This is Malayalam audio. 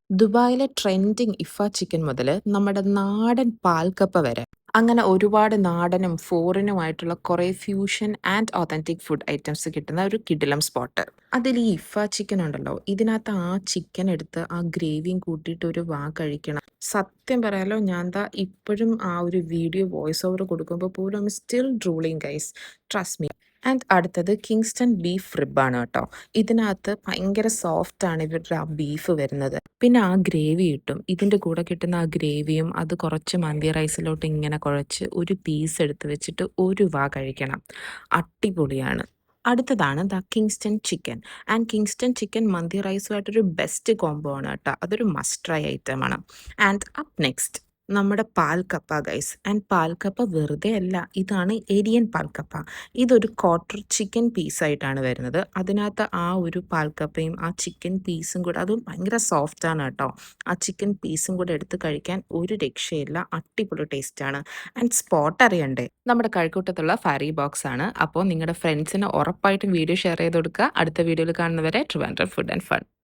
ദുബായിലെ ട്രെൻഡിങ് ഇഫ ചിക്കൻ മുതൽ നമ്മുടെ നാടൻ പാൽക്കപ്പ വരെ അങ്ങനെ ഒരുപാട് നാടനും ഫോറിനുമായിട്ടുള്ള കുറേ fusion and authentic food items കിട്ടുന്ന ഒരു കിടിലം സ്പോട്ട്. അതിൽ ഈ ഇഫ ചിക്കൻ ഉണ്ടല്ലോ, ഇതിനകത്ത് ആ ചിക്കൻ എടുത്ത് ആ ഗ്രേവിയും കൂട്ടിയിട്ട് ഒരു കഴിക്കണം. സത്യം പറയാലോ, ഞാൻ ദാ ഇപ്പോഴും ആ ഒരു വീഡിയോ വോയിസ് ഓവർ കൊടുക്കുമ്പോൾ പോലും still drooling guys, trust me. And അടുത്തത് കിങ്സ്റ്റൺ ബീഫ് റിബാണ് കേട്ടോ. ഇതിനകത്ത് ഭയങ്കര സോഫ്റ്റ് ആണ് ഇവരുടെ ആ ബീഫ് വരുന്നത്. പിന്നെ ആ ഗ്രേവി കിട്ടും. ഇതിൻ്റെ കൂടെ കിട്ടുന്ന ആ ഗ്രേവിയും അത് കുറച്ച് മന്തി റൈസിലോട്ട് ഇങ്ങനെ കുഴച്ച് ഒരു പീസ് എടുത്ത് വെച്ചിട്ട് ഒരു കഴിക്കണം. അടിപൊളിയാണ്. അടുത്തതാണ് the Kingston chicken. And Kingston chicken മന്തി റൈസുമായിട്ടൊരു ബെസ്റ്റ് കോംബോ ആണ് കേട്ടോ. അതൊരു മസ്റ്റ് ട്രൈ ഐറ്റം ആണ്. ആൻഡ് അപ്പ് നെക്സ്റ്റ് നമ്മുടെ പാൽക്കപ്പ ഗൈസ്. ആൻഡ് പാൽക്കപ്പ വെറുതെ അല്ല, ഇതാണ് ഏരിയൻ പാൽക്കപ്പ. ഇതൊരു ക്വാർട്ടർ ചിക്കൻ പീസായിട്ടാണ് വരുന്നത്. അതിനകത്ത് ആ ഒരു പാൽക്കപ്പയും ആ ചിക്കൻ പീസും കൂടെ, അതും ഭയങ്കര സോഫ്റ്റാണ് കേട്ടോ. ആ ചിക്കൻ പീസും കൂടെ എടുത്ത് കഴിക്കാൻ ഒരു രക്ഷയില്ല, അടിപൊളി ടേസ്റ്റാണ്. ആൻഡ് സ്പോട്ട് അറിയണ്ടേ, നമ്മുടെ കഴക്കൂട്ടത്തുള്ള ഫാരി ബോക്സ് ആണ്. അപ്പോൾ നിങ്ങളുടെ ഫ്രണ്ട്സിന് ഉറപ്പായിട്ടും വീഡിയോ ഷെയർ ചെയ്ത് കൊടുക്കുക. അടുത്ത വീഡിയോയിൽ കാണുന്നവരെ ട്രിവാൻഡ്രം ഫുഡ് ആൻഡ് ഫൺ.